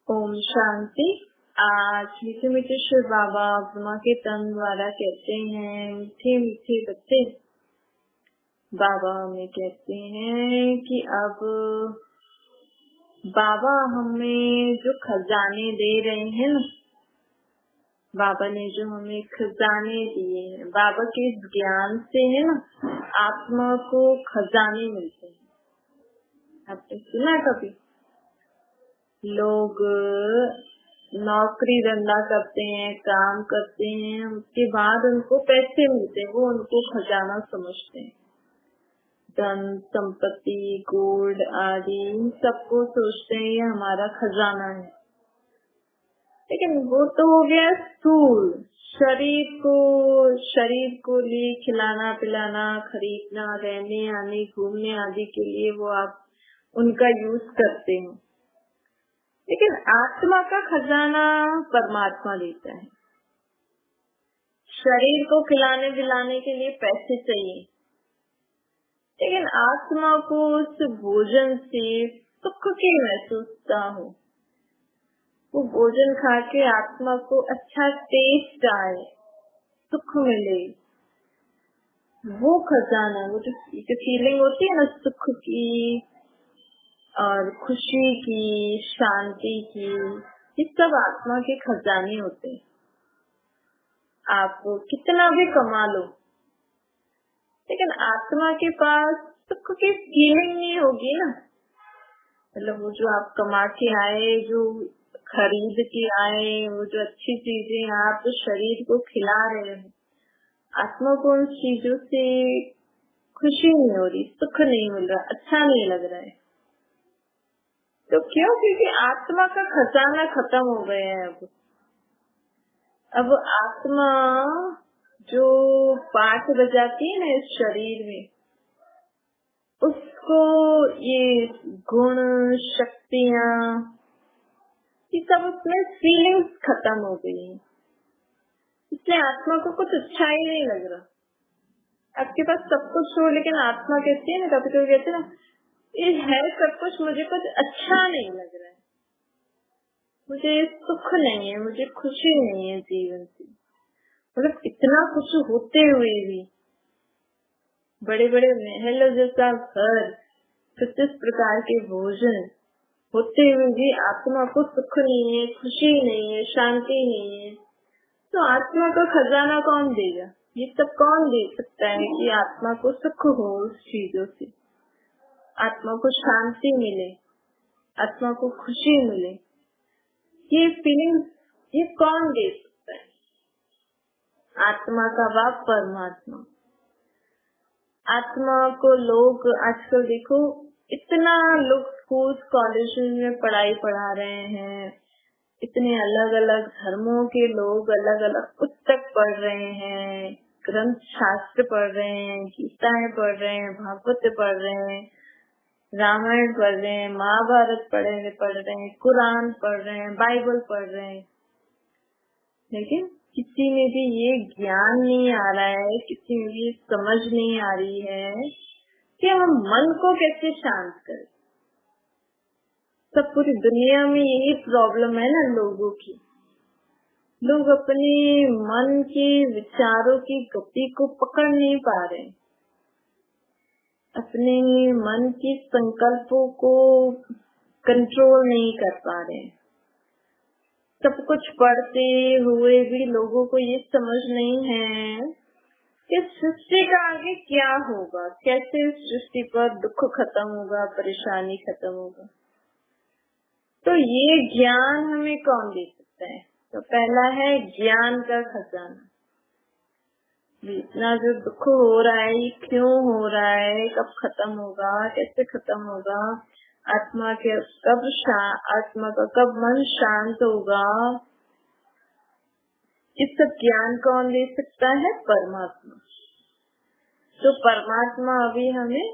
ओम शांति। आज मीठे मीठे शिव बाबा ब्रह्मा के तन द्वारा कहते हैं, मीठे मीठे बच्चे बाबा हमें कहते हैं कि अब बाबा हमें जो खजाने दे रहे हैं ना, बाबा ने जो हमें खजाने दिए हैं, बाबा के ज्ञान से है ना आत्मा को खजाने मिलते हैं। आपने सुना कभी लोग नौकरी धंधा करते हैं, काम करते हैं, उसके बाद उनको पैसे मिलते हैं, वो उनको खजाना समझते हैं। धन संपत्ति गोल्ड आदि सबको सोचते हैं ये हमारा खजाना है, लेकिन वो तो हो गया स्थूल। शरीर को लिए खिलाना पिलाना, खरीदना, रहने आने घूमने आदि के लिए वो आप उनका यूज करते हैं, लेकिन आत्मा का खजाना परमात्मा देता है। शरीर को खिलाने पिलाने के लिए पैसे चाहिए, लेकिन आत्मा को उस भोजन से सुख की महसूसता हो, वो भोजन खा के आत्मा को अच्छा टेस्ट आए, सुख मिले, वो खजाना, वो जो फीलिंग होती है ना सुख की और खुशी की, शांति की, ये सब आत्मा के खजाने होते हैं। आप कितना भी कमा लो, लेकिन आत्मा के पास सुख की फीलिंग नहीं होगी ना। मतलब वो जो आप कमा के आए, जो खरीद के आए, वो जो अच्छी चीजें आप शरीर को खिला रहे हो, आत्मा को उन चीजों से खुशी नहीं हो रही, सुख नहीं मिल रहा, अच्छा नहीं लग रहा है। तो क्यों? क्योंकि आत्मा का खजाना खत्म हो गया है। अब आत्मा जो पाठ बजाती है ना इस शरीर में, उसको ये गुण शक्तियाँ, ये सब उसमें फीलिंग्स खत्म हो गई है, इसलिए आत्मा को कुछ अच्छा ही नहीं लग रहा। आपके पास सब कुछ हो, लेकिन आत्मा कहती है ना, कभी कभी कहते हैं ना, ये है सब कुछ, मुझे कुछ अच्छा नहीं लग रहा है, मुझे सुख नहीं है, मुझे खुशी नहीं है जीवन से। मतलब इतना कुछ होते हुए भी, बड़े बड़े महल जैसा घर, 25 प्रकार के भोजन होते हुए भी आत्मा को सुख नहीं है, खुशी नहीं है, शांति नहीं है। तो आत्मा का खजाना कौन देगा? ये सब कौन दे सकता है कि आत्मा को सुख हो, उस चीजों से आत्मा को शांति मिले, आत्मा को खुशी मिले? ये फीलिंग ये कौन दे सकता है? आत्मा का बाप परमात्मा। आत्मा को लोग आजकल देखो, इतना लोग स्कूल कॉलेज में पढ़ाई पढ़ा रहे हैं, इतने अलग अलग धर्मों के लोग अलग अलग पुस्तक पढ़ रहे हैं, ग्रंथ शास्त्र पढ़ रहे हैं, गीताएं पढ़ रहे हैं, भागवत पढ़ रहे हैं, रामायण पढ़ रहे हैं, महाभारत पढ़ रहे हैं, कुरान पढ़ रहे हैं, बाइबल पढ़ रहे हैं, लेकिन किसी में भी ये ज्ञान नहीं आ रहा है, किसी में भी समझ नहीं आ रही है कि हम मन को कैसे शांत करें। सब पूरी दुनिया में यही प्रॉब्लम है ना लोगों की। लोग अपने मन के विचारों की गति को पकड़ नहीं पा रहे, अपने मन के संकल्पों को कंट्रोल नहीं कर पा रहे। सब कुछ पढ़ते हुए भी लोगों को ये समझ नहीं है कि सृष्टि का आगे क्या होगा, कैसे सृष्टि पर दुख खत्म होगा, परेशानी खत्म होगा। तो ये ज्ञान हमें कौन दे सकता है? तो पहला है ज्ञान का खजाना। इतना जो दुख हो रहा है, क्यों हो रहा है, कब खत्म होगा, कैसे खत्म होगा, आत्मा का कब मन शांत होगा, इस सब ज्ञान कौन दे सकता है? परमात्मा। तो परमात्मा अभी हमें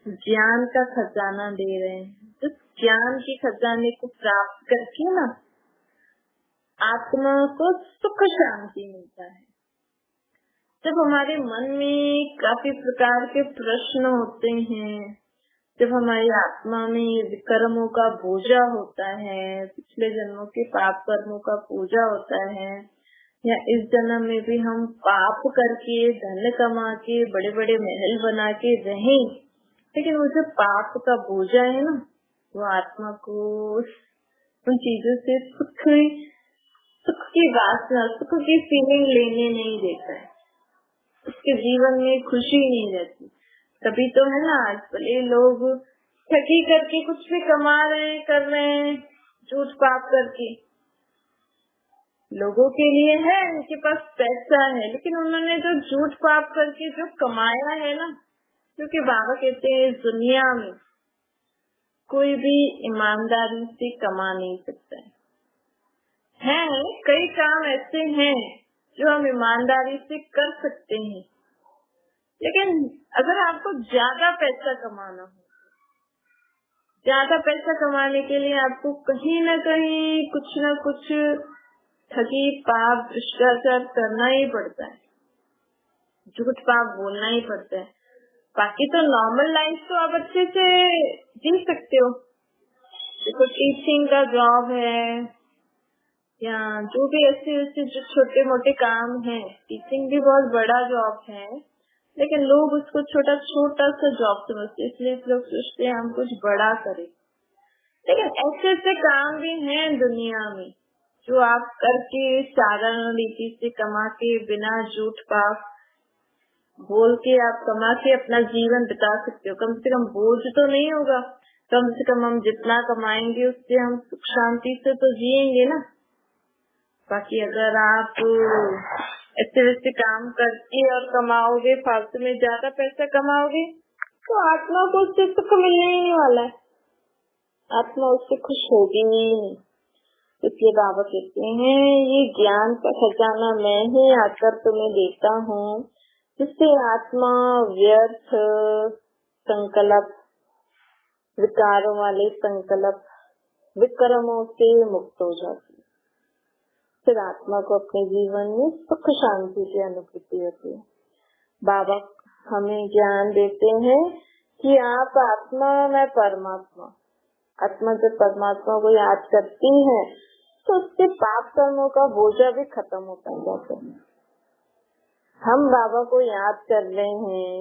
ज्ञान का खजाना दे रहे हैं। तो ज्ञान के खजाने को प्राप्त करके ना आत्मा को सुख शांति मिलता है। जब हमारे मन में काफी प्रकार के प्रश्न होते हैं, जब हमारी आत्मा में विकर्मों का बोझा होता है, पिछले जन्मों के पाप कर्मों का बोझा होता है, या इस जन्म में भी हम पाप करके धन कमा के बड़े बड़े महल बना के रहें, लेकिन वो जो पाप का बोझा है ना, वो आत्मा को उन चीजों से सुख की वासना, सुख की फीलिंग लेने नहीं देता है, उसके जीवन में खुशी नहीं रहती। तभी तो है ना, आजकल ये लोग ठगी करके कुछ भी कमा रहे हैं, कर रहे हैं, झूठ पाप करके। लोगों के लिए है, उनके पास पैसा है, लेकिन उन्होंने जो झूठ पाप करके जो कमाया है ना, क्योंकि बाबा कहते हैं इस दुनिया में कोई भी ईमानदारी से कमा नहीं सकता है। कई काम ऐसे हैं जो हम ईमानदारी से कर सकते हैं, लेकिन अगर आपको ज्यादा पैसा कमाना हो, ज्यादा पैसा कमाने के लिए आपको कहीं न कहीं कुछ न कुछ ठगी पाप भ्रष्टाचार करना ही पड़ता है, झूठ पाप बोलना ही पड़ता है। बाकी तो नॉर्मल लाइफ तो आप अच्छे से जी सकते हो। देखो, टीचिंग का जॉब है या जो भी ऐसे जो छोटे मोटे काम है, टीचिंग भी बहुत बड़ा जॉब है, लेकिन लोग उसको छोटा सा जॉब समझते, इसलिए लोग सोचते हैं हम कुछ बड़ा करें। लेकिन ऐसे ऐसे काम भी हैं दुनिया में जो आप करके साधारण रीति से कमा के, बिना झूठ पाप बोल के आप कमा के अपना जीवन बिता सकते हो। कम से कम बोझ तो नहीं होगा, कम से कम हम जितना कमाएंगे उससे हम सुख शांति से तो जिएंगे ना। बाकी अगर आप ऐसे वैसे काम करके और कमाओगे, फालतू में ज्यादा पैसा कमाओगे, तो आत्मा को उससे सुख मिलने ही नहीं वाला है, आत्मा उससे खुश होगी नहीं। इसलिए बाबा कहते हैं ये ज्ञान का खजाना मैं ही आकर तुम्हें देता हूँ, जिससे आत्मा व्यर्थ संकल्प, विकारों वाले संकल्प, विक्रमों से मुक्त हो जाती है। फिर आत्मा को अपने जीवन में सुख शांति की अनुभूति होती है। बाबा हमें ज्ञान देते हैं कि आप आत्मा, मैं परमात्मा। आत्मा जब परमात्मा को याद करती है तो उसके पाप कर्मों का बोझा भी खत्म होता जाता है। हम बाबा को याद कर रहे हैं,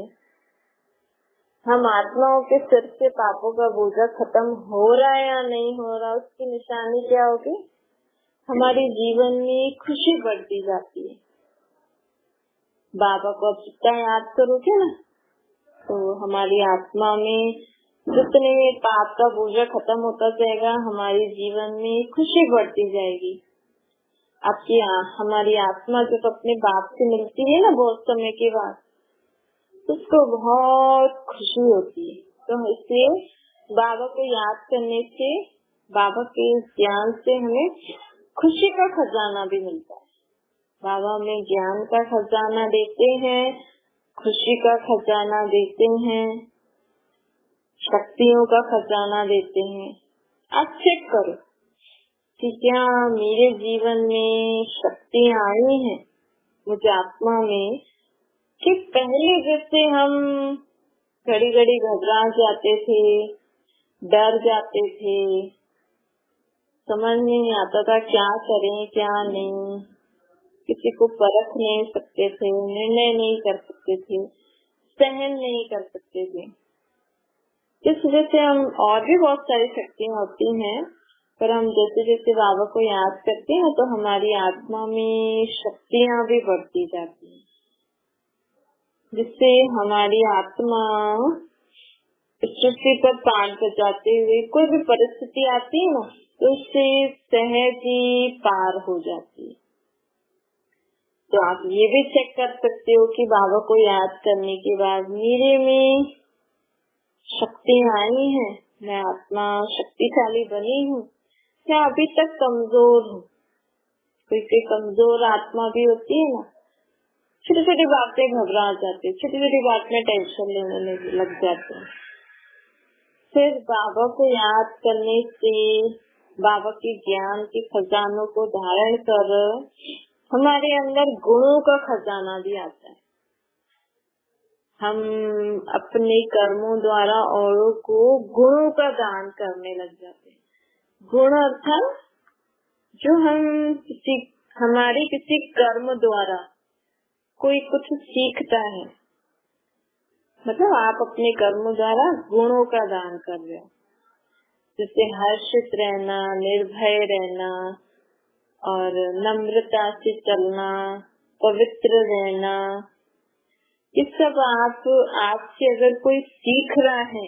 हम आत्माओं के सिर से पापों का बोझा खत्म हो रहा है या नहीं हो रहा, उसकी निशानी क्या होगी? हमारे जीवन में खुशी बढ़ती जाती है। बाबा को आप जितना याद करोगे ना, तो हमारी आत्मा में जितने पाप का बोझा खत्म होता जाएगा, हमारे जीवन में खुशी बढ़ती जाएगी। हमारी आत्मा जब अपने बाप से मिलती है ना बहुत समय के बाद, तो उसको बहुत खुशी होती है। तो इसलिए बाबा को याद करने से, बाबा के ज्ञान से हमें खुशी का खजाना भी मिलता है। बाबा हमें ज्ञान का खजाना देते हैं, खुशी का खजाना देते हैं, शक्तियों का खजाना देते हैं। आप चेक करो कि क्या मेरे जीवन में शक्तियाँ आई हैं, मुझे आत्मा में, कि पहले जैसे हम घड़ी घड़ी घबरा जाते थे, डर जाते थे, समझ नहीं आता था क्या करें क्या नहीं, किसी को परख नहीं सकते थे, निर्णय नहीं कर सकते थे, सहन नहीं कर सकते थे। इस वजह से हम और भी बहुत सारी शक्तियाँ होती हैं, पर हम जैसे जैसे बाबा को याद करते हैं तो हमारी आत्मा में शक्तियाँ भी बढ़ती जाती हैं, जिससे हमारी आत्मा सृष्टि पर पार कर जाते हुए कोई भी परिस्थिति आती है ना, तो उससे सहज ही पार हो जाती है। तो आप ये भी चेक कर सकते हो कि बाबा को याद करने के बाद मेरे में शक्तियाँ आई हैं, मैं आत्मा शक्तिशाली बनी हूँ, क्या अभी तक कमजोर हूँ? कोई कमजोर आत्मा भी होती है ना, छोटी छोटी बातें घबरा जाती, छोटी छोटी बात में टेंशन लेने लग जाते हैं। फिर बाबा को याद करने से, बाबा के ज्ञान के खजानों को धारण कर हमारे अंदर गुणों का खजाना भी आता है। हम अपने कर्मों द्वारा औरों को गुणों का दान करने लग जाते हैं। गुण अर्थात जो हमारे किसी कर्म द्वारा कोई कुछ सीखता है, मतलब आप अपने कर्म द्वारा गुणों का दान कर रहे हो, जैसे हर्षित रहना, निर्भय रहना और नम्रता से चलना, पवित्र रहना, ये सब आपसे अगर कोई सीख रहा है,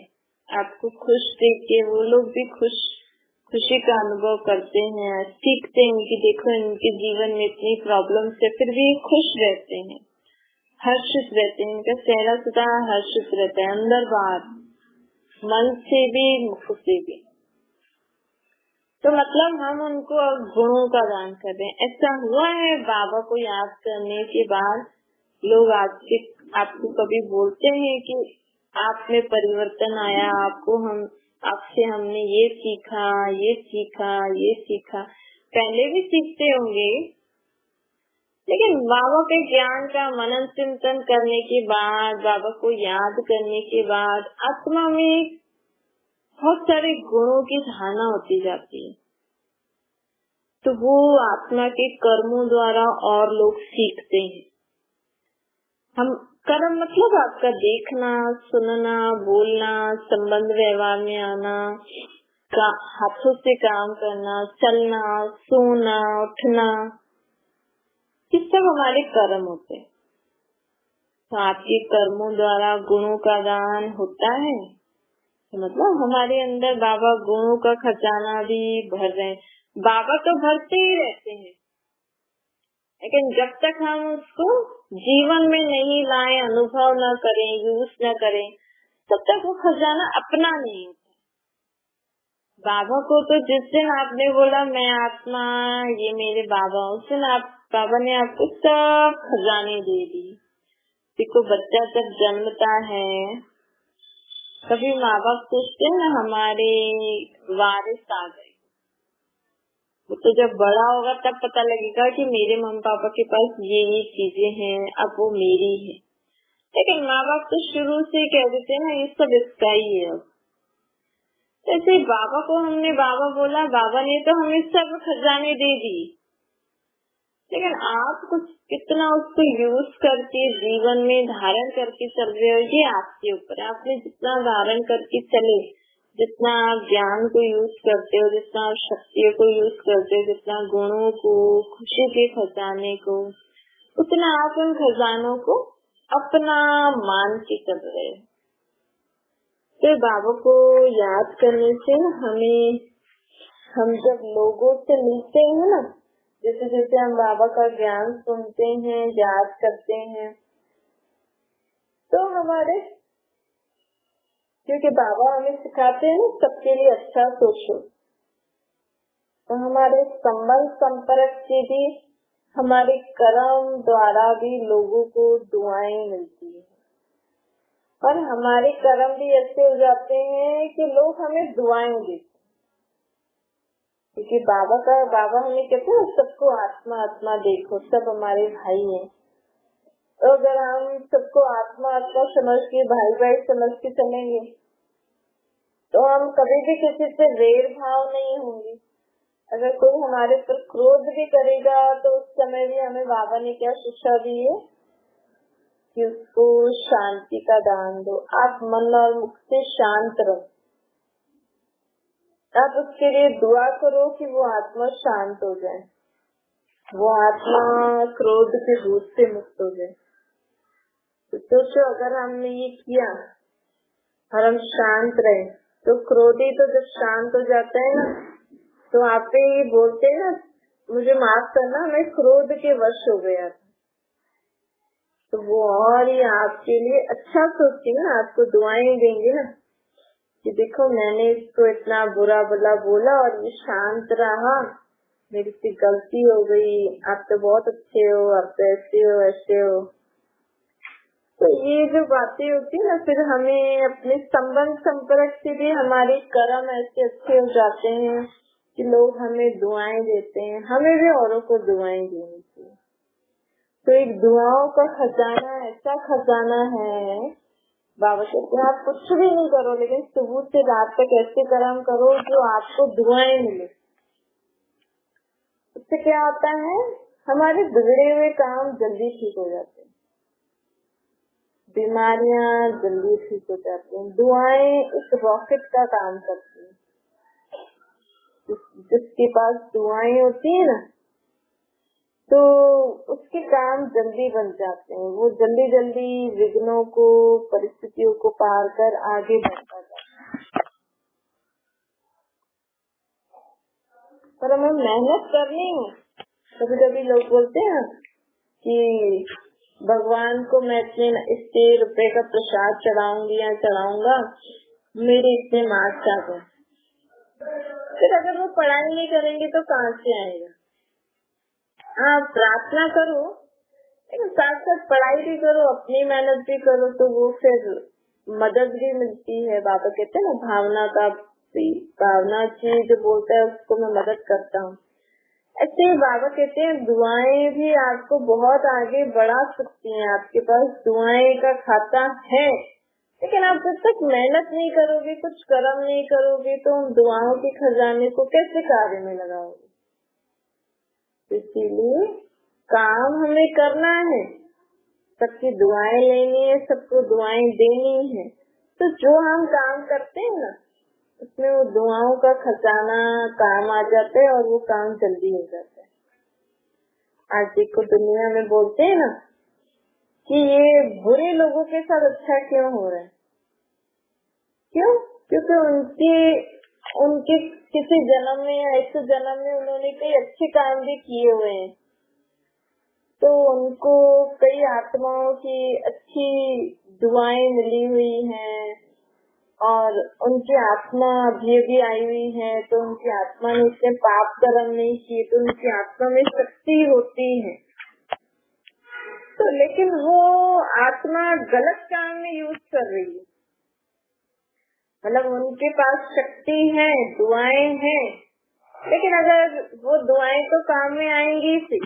आपको खुश देख के वो लोग भी खुशी का अनुभव करते हैं, सीखते हैं कि देखो इनके जीवन में इतनी प्रॉब्लम्स है फिर भी खुश रहते हैं, हर्षित रहते हैं, इनका चेहरा सदा हर्षित रहता है, अंदर बाहर, मन से भी मुख से भी। तो मतलब हम उनको अब गुणों का दान कर रहे हैं। ऐसा हुआ है बाबा को याद करने के बाद लोग आपको कभी बोलते हैं कि आप में परिवर्तन आया, आपसे हमने ये सीखा, ये सीखा, ये सीखा। पहले भी सीखते होंगे, लेकिन बाबा के ज्ञान का मनन चिंतन करने के बाद, बाबा को याद करने के बाद आत्मा में बहुत सारे गुणों की धारणा होती जाती है। तो वो आत्मा के कर्मों द्वारा और लोग सीखते हैं। हम कर्म मतलब आपका देखना, सुनना, बोलना, संबंध व्यवहार में आना, हाथों से काम करना, चलना, सोना, उठना, ये सब हमारे कर्म होते हैं। तो आपके कर्मों द्वारा गुणों का दान होता है, तो मतलब हमारे अंदर बाबा गुणों का खजाना भी भर रहे हैं। बाबा तो भरते ही रहते हैं, लेकिन जब तक हम उसको जीवन में नहीं लाए, अनुभव न करें, यूज न करें, तब तक वो खजाना अपना नहीं होता। बाबा को तो जिस दिन आपने बोला मैं आत्मा, ये मेरे बाबा, उस दिन बाबा ने आपको सब खजाने दे दी। देखो बच्चा जब जन्मता है, कभी माँ बाप सोचते हैं ना हमारे वारिस आ गए, तो जब बड़ा होगा तब पता लगेगा कि मेरे मम्मी पापा के पास ये चीजें हैं, अब वो मेरी है। लेकिन माँ बाप तो शुरू से कह देते हैं ना ये सब इसका ही है। अब ऐसे बाबा को हमने बाबा बोला, बाबा ने तो हमें सब खजाने दे दी, लेकिन आप कुछ कितना उसको यूज करके जीवन में धारण करके चल रहे हो, ये आपके ऊपर है। आपने जितना धारण करके चले, जितना आप ज्ञान को यूज करते हो, जितना आप शक्तियों को यूज करते हो, जितना गुणों को, खुशी के खजाने को, उतना आप उन खजानों को अपना मान के चल रहे हो। तो बाबा को याद करने से हम जब लोगों से मिलते हैं ना, जैसे जैसे हम बाबा का ज्ञान सुनते हैं, याद करते हैं, तो हमारे, क्योंकि बाबा हमें सिखाते हैं ना सबके लिए अच्छा सोचो, तो हमारे संबंध संपर्क से भी, हमारे कर्म द्वारा भी लोगों को दुआएं मिलती है, और हमारे कर्म भी ऐसे हो जाते हैं कि लोग हमें दुआएं देते, क्योंकि बाबा हमें कहते हैं सबको आत्मा आत्मा देखो, सब हमारे भाई हैं। तो अगर हम सबको आत्मा आत्मा समझ के, भाई भाई समझ के चलेंगे, तो हम कभी भी किसी से वैर भाव नहीं होंगे। अगर कोई हमारे पर क्रोध भी करेगा, तो उस समय भी हमें बाबा ने क्या शिक्षा दी है कि उसको शांति का दान दो। आप मन और मुख से शांत रहो, आप उसके लिए दुआ करो कि वो आत्मा शांत हो जाए, वो आत्मा क्रोध के भूत से मुक्त हो जाए। तो सोचो अगर हमने ये किया और हम शांत रहे, तो क्रोधी तो जब शांत हो जाता है ना, तो आप ये बोलते हैं ना, मुझे माफ करना, मैं क्रोध के वश हो गया था। तो वो और ही आपके लिए अच्छा सोचेंगे ना, आपको दुआएं देंगे ना कि देखो मैंने इसको इतना बुरा भला बोला और ये शांत रहा, मेरी से गलती हो गई, आप तो बहुत अच्छे हो, आप तो ऐसे हो ऐसे हो। तो ये जो बातें होती है ना, फिर हमें अपने संबंध संपर्क से भी हमारे कर्म ऐसे अच्छे हो जाते हैं कि लोग हमें दुआएं देते हैं, हमें भी औरों को दुआएं देनी चाहिए। तो एक दुआओं का खजाना ऐसा खजाना है बाबा कहते हैं आप कुछ भी नहीं करो, लेकिन सुबह से रात तक ऐसे कर्म करो जो आपको दुआएं मिले। उससे क्या होता है, हमारे बिगड़े हुए काम जल्दी ठीक हो जाते हैं, बीमारियां जल्दी ठीक हो जाती हैं। दुआएं एक रॉकेट का काम करती हैं। जिसके पास दुआएं होती है ना, तो उसके काम जल्दी बन जाते हैं। वो जल्दी जल्दी विघ्नों को, परिस्थितियों को पार कर आगे बढ़ता जाता है। पर हमें मेहनत करनी है। कभी कभी लोग बोलते हैं कि भगवान को मैं इतने रुपए का प्रसाद चढ़ाऊंगी या चढ़ाऊंगा, मेरे इतने मार्क्स आ गए। फिर अगर वो पढ़ाई नहीं करेंगे तो कहाँ से आएगा? आप प्रार्थना करो, लेकिन साथ साथ पढ़ाई भी करो, अपनी मेहनत भी करो, तो वो फिर मदद भी मिलती है। बाबा कहते हैं ना, भावना की जो बोलता है उसको मैं मदद करता हूँ। ऐसे ही बाबा कहते हैं दुआएं भी आपको बहुत आगे बढ़ा सकती हैं। आपके पास दुआएं का खाता है, लेकिन आप जब तक मेहनत नहीं करोगे, कुछ कर्म नहीं करोगे, तो उन दुआओं के खजाने को कैसे कार्य में लगाओगे? इसीलिए काम हमें करना है, सबकी दुआएं लेनी है, सबको दुआएं देनी है। तो जो हम काम करते हैं ना, उसमें वो दुआओं का खजाना काम आ जाता है और वो काम जल्दी हो जाता है। आज देखो दुनिया में बोलते हैं ना कि ये बुरे लोगों के साथ अच्छा क्यों हो रहा है? क्यों? क्योंकि उनके किसी जन्म में या इस जन्म में उन्होंने कई अच्छे काम भी किए हुए हैं, तो उनको कई आत्माओं की अच्छी दुआएं मिली हुई हैं और उनकी आत्मा अभी आई हुई है। तो उनकी आत्मा ने इससे पाप कर्म नहीं किए, तो उनकी आत्मा में शक्ति होती है। तो लेकिन वो आत्मा गलत काम में यूज कर रही है। मतलब उनके पास शक्ति है, दुआएं हैं, लेकिन अगर वो दुआएं तो काम में आएंगी ही,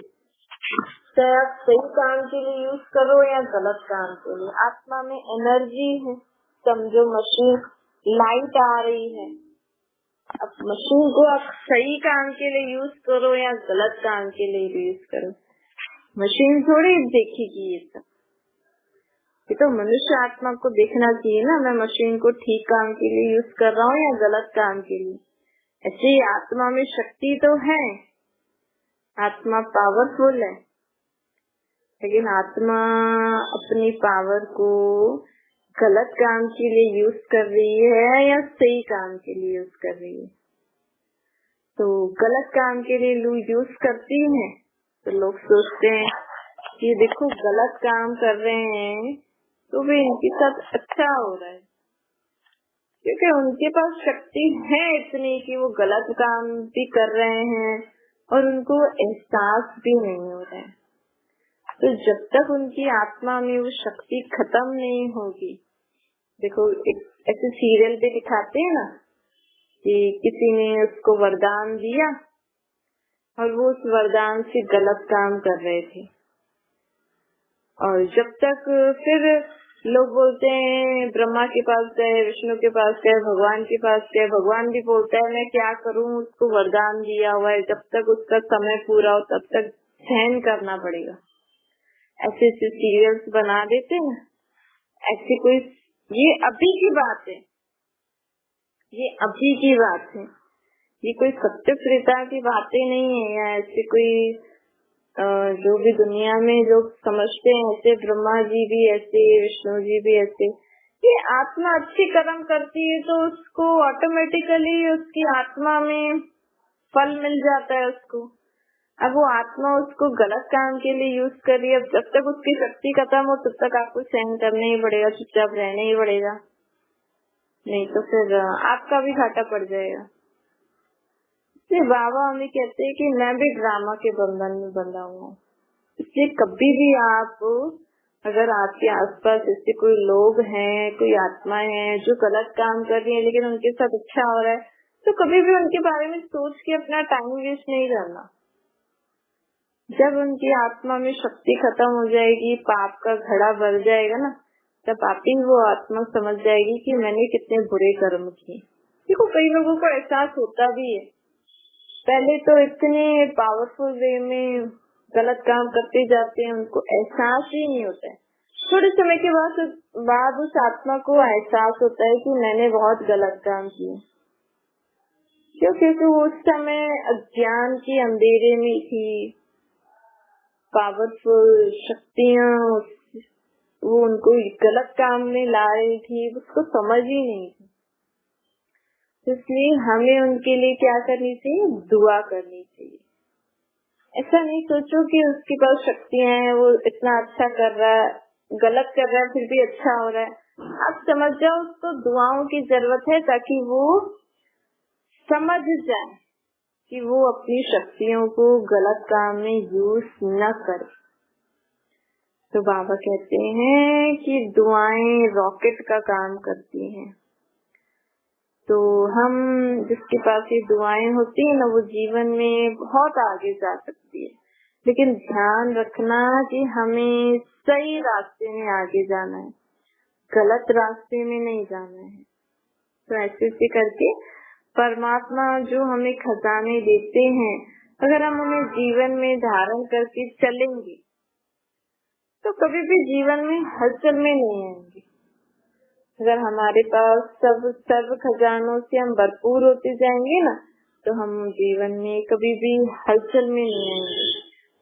तो आप सही काम के लिए यूज करो या गलत काम के लिए। आत्मा में एनर्जी है। समझो मशीन लाइट आ रही है, अब मशीन को आप सही काम के लिए यूज करो या गलत काम के लिए यूज करो, मशीन थोड़ी देखेगी ये सब। ये तो मनुष्य आत्मा को देखना चाहिए ना, मैं मशीन को ठीक काम के लिए यूज कर रहा हूँ या गलत काम के लिए। ऐसे ही आत्मा में शक्ति तो है, आत्मा पावरफुल है, लेकिन आत्मा अपनी पावर को गलत काम के लिए यूज कर रही है या सही काम के लिए यूज कर रही है। तो गलत काम के लिए लोग यूज करती हैं, तो लोग सोचते हैं कि देखो गलत काम कर रहे हैं तो भी इनके साथ अच्छा हो रहा है, क्योंकि उनके पास शक्ति है इतनी कि वो गलत काम भी कर रहे हैं और उनको एहसास भी नहीं हो रहा है। तो जब तक उनकी आत्मा में वो शक्ति खत्म नहीं होगी, देखो एक ऐसे सीरियल भी दिखाते हैं ना कि किसी ने उसको वरदान दिया और वो उस वरदान से गलत काम कर रहे थे, और जब तक फिर लोग बोलते हैं ब्रह्मा के पास गए, विष्णु के पास गए, भगवान के पास गए, भगवान भी बोलता है मैं क्या करूं, उसको वरदान दिया हुआ है, जब तक उसका समय पूरा हो तब तक सहन करना पड़ेगा। ऐसे ऐसे सीरियल्स बना देते हैं। ऐसे कोई, ये अभी की बात है, ये अभी की बात है, ये कोई सत्य त्रेता की बातें नहीं है, या ऐसे कोई जो भी दुनिया में लोग समझते हैं ऐसे ब्रह्मा जी भी ऐसे, विष्णु जी भी ऐसे। ये आत्मा अच्छी कर्म करती है तो उसको ऑटोमेटिकली उसकी आत्मा में फल मिल जाता है उसको। अब वो आत्मा उसको गलत काम के लिए यूज कर रही है, अब जब तक उसकी शक्ति खत्म हो तब तक आपको सहन करना ही पड़ेगा, चुपचाप रहना ही पड़ेगा, नहीं तो फिर आपका भी घाटा पड़ जाएगा। बाबा हमें कहते हैं कि मैं भी ड्रामा के बंधन में बंधा हूँ, इसलिए कभी भी आप, अगर आपके आसपास ऐसे कोई लोग हैं, कोई आत्माएं हैं जो गलत काम कर रही है लेकिन उनके साथ अच्छा हो रहा है, तो कभी भी उनके बारे में सोच के अपना टाइम वेस्ट नहीं करना। जब उनकी आत्मा में शक्ति खत्म हो जाएगी, पाप का घड़ा भर जाएगा ना, तब आप ही वो आत्मा समझ जाएगी कि मैंने कितने बुरे कर्म किए। देखो कई लोगों को एहसास होता भी है, पहले तो इतने पावरफुल वे में गलत काम करते जाते हैं, उनको एहसास ही नहीं होता है। थोड़े समय के बाद उस आत्मा को एहसास होता है कि मैंने बहुत गलत काम किया। क्यों? क्योंकि वो उस समय अज्ञान के अंधेरे में थी, पावरफुल शक्तियाँ वो उनको गलत काम में ला रही थी, उसको समझ ही नहीं थी। इसलिए हमें उनके लिए क्या करनी चाहिए? दुआ करनी चाहिए। ऐसा नहीं सोचो कि उसके पास शक्तियाँ हैं, वो इतना अच्छा कर रहा है, गलत कर रहा है फिर भी अच्छा हो रहा है। आप समझ जाओ उसको दुआओं की जरूरत है ताकि वो समझ जाए कि वो अपनी शक्तियों को गलत काम में यूज न करे। तो बाबा कहते हैं कि दुआएं रॉकेट का काम करती हैं। तो हम जिसके पास ये दुआएं होती है ना, वो जीवन में बहुत आगे जा सकती है। लेकिन ध्यान रखना कि हमें सही रास्ते में आगे जाना है, गलत रास्ते में नहीं जाना है। तो ऐसे करके परमात्मा जो हमें खजाने देते हैं, अगर हम उन्हें जीवन में धारण करके चलेंगे तो कभी भी जीवन में हलचल में नहीं आएंगे। अगर हमारे पास सर्व खजानों से हम भरपूर होते जाएंगे ना, तो हम जीवन में कभी भी हलचल में नहीं आएंगे।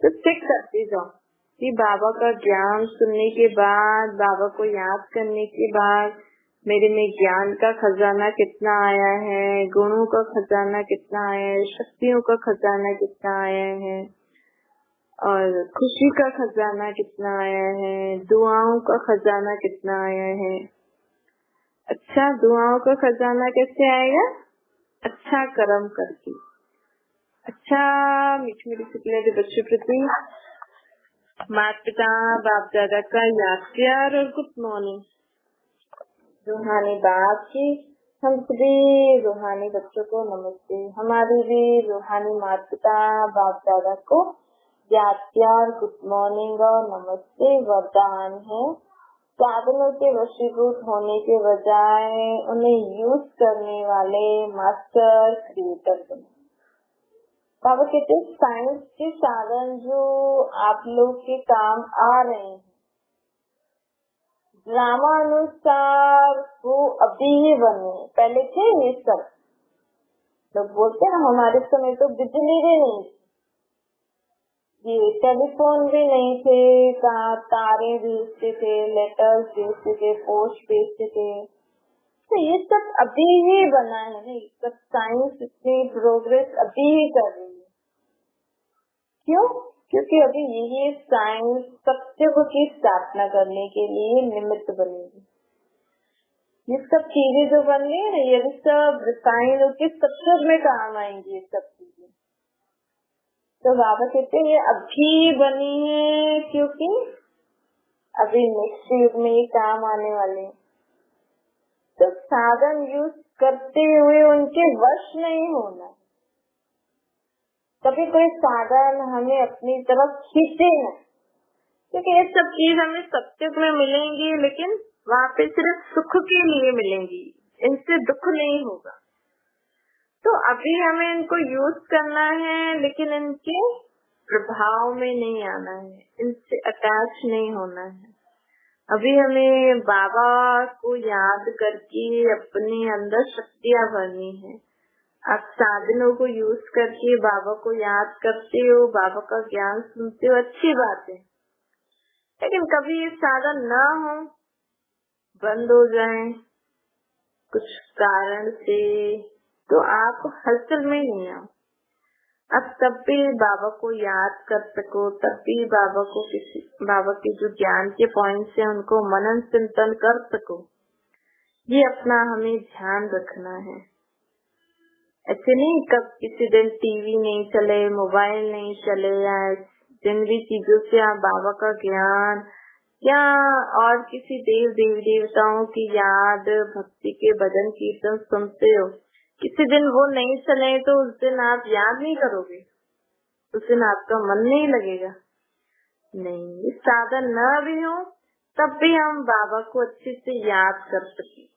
तो चेक करते जाओ कि बाबा का ज्ञान सुनने के बाद, बाबा को याद करने के बाद मेरे में ज्ञान का खजाना कितना आया है, गुणों का खजाना कितना आया है, शक्तियों का खजाना कितना आया है, और खुशी का खजाना कितना आया है, दुआओं का खजाना कितना आया है। अच्छा, दुआओं का खजाना कैसे आएगा? अच्छा कर्म करके। अच्छा, मीठी मीठी शुक्रिया बच्चों प्रति माता पिता बाप दादा का याद प्यार और गुड मॉर्निंग। रूहानी बाप की हम सभी रूहानी बच्चों को नमस्ते। हमारी भी रूहानी माता पिता बाप दादा को याद प्यार गुड मॉर्निंग और नमस्ते। वरदान है साधनों के वशीभूत होने के बजाय उन्हें यूज करने वाले मास्टर क्रिएटर बने। बाबा कहते हैं साइंस के साधन जो आप लोग के काम आ रहे हैं, ड्रामा अनुसार वो अभी ही बने, पहले थे ये सब। लोग बोलते हैं हमारे समय तो बिजली भी नहीं थी, ये टेलीफोन भी नहीं थे, तारे भेजते थे, लेटर्स भेजते थे, पोस्ट भेजते थे। तो ये सब अभी ही बना है नहीं, सब साइंस इतनी प्रोग्रेस अभी ही कर रही है। क्यों? क्योंकि अभी ये साइंस सत्य की स्थापना करने के लिए निमित्त बनेगी। ये सब चीजें जो बन रही है ना, ये सब रिफाइन होकर सत्संग में काम आएंगी ये सब चीजें। तो बाबा कहते हैं ये अभी बनी है क्योंकि अभी नेक्स्ट युग में ये काम आने वाले हैं। तो साधन यूज करते हुए उनके वश नहीं होना। कभी कोई साधन हमें अपनी तरफ खींचे न, क्योंकि ये सब चीज हमें सत्युग में मिलेंगी, लेकिन वहाँ पे सिर्फ सुख के लिए मिलेंगी, इनसे दुख नहीं होगा। तो अभी हमें इनको यूज करना है, लेकिन इनके प्रभाव में नहीं आना है, इनसे अटैच नहीं होना है। अभी हमें बाबा को याद करके अपने अंदर शक्तियाँ भरनी है। आप साधनों को यूज करके बाबा को याद करते हो, बाबा का ज्ञान सुनते हो, अच्छी बात है। लेकिन कभी ये साधन न हो, बंद हो जाए कुछ कारण से, तो आप हलचल में नहीं आओ। अब तब भी बाबा को याद कर सको, तब भी बाबा के जो ज्ञान के पॉइंट्स हैं उनको मनन चिंतन कर सको, ये अपना हमें ध्यान रखना है। ऐसे नहीं कब किसी दिन टीवी नहीं चले, मोबाइल नहीं चले, या जिन भी चीजों से आप बाबा का ज्ञान या और किसी देव देवताओं की याद, भक्ति के भजन कीर्तन सुनते हो, किसी दिन वो नहीं चले तो उस दिन आप याद नहीं करोगे, उस दिन आपका मन नहीं लगेगा। नहीं, साधन न भी हो तब भी हम बाबा को अच्छे से याद कर सके।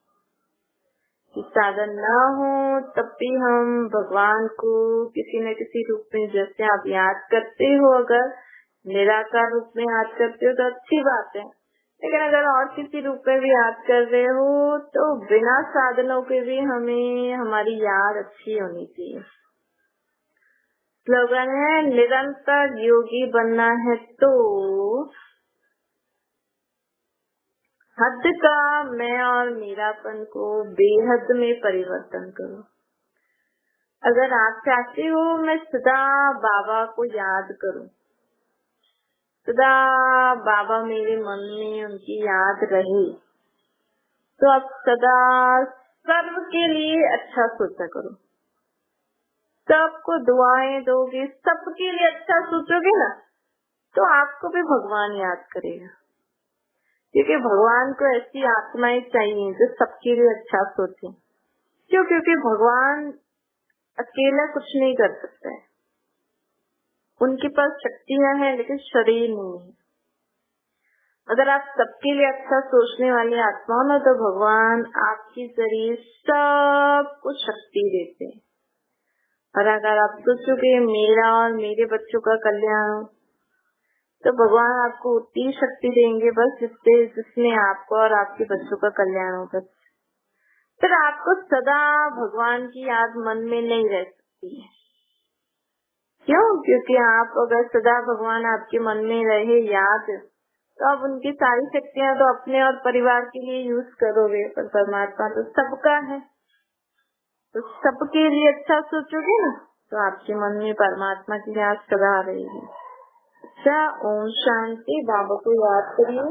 साधन न हो तब भी हम भगवान को किसी न किसी रूप में, जैसे आप याद करते हो, अगर निराकार रूप में याद करते हो तो अच्छी बात है, लेकिन अगर और किसी रूप में भी याद कर रहे हो तो बिना साधनों के भी हमें हमारी याद अच्छी होनी चाहिए। स्लोगन है, निरंतर योगी बनना है तो हद का मैं और मेरापन को बेहद में परिवर्तन करो। अगर आप चाहते हो मैं सदा बाबा को याद करूं, सदा बाबा मेरे मन में उनकी याद रहे, तो आप सदा सर्व के लिए अच्छा सोचा करो। सबको दुआएं दोगे, सबके लिए अच्छा सोचोगे ना, तो आपको भी भगवान याद करेगा। क्योंकि भगवान को ऐसी आत्माएं चाहिए जो सबके लिए अच्छा सोचे। क्यों? क्योंकि भगवान अकेला कुछ नहीं कर सकता है, उनके पास शक्तियां हैं लेकिन शरीर नहीं है। अगर आप सबके लिए अच्छा सोचने वाली आत्मा हो ना, तो भगवान आपके जरिए सबको शक्ति देते हैं। और अगर आप सोचोगे मेरा और मेरे बच्चों का कल्याण, तो भगवान आपको उतनी शक्ति देंगे बस जिसमें आपको और आपके बच्चों का कल्याण होगा। फिर आपको सदा भगवान की याद मन में नहीं रह सकती है। क्यों? क्योंकि आप अगर सदा भगवान आपके मन में रहे याद, तो आप उनकी सारी शक्तियां तो अपने और परिवार के लिए यूज करोगे, पर परमात्मा तो सबका है, तो सबके लिए अच्छा सोचोगे ना, तो आपके मन में परमात्मा की याद सदा रहेगी। अच्छा, ओम शांति। बाबा को याद करिए।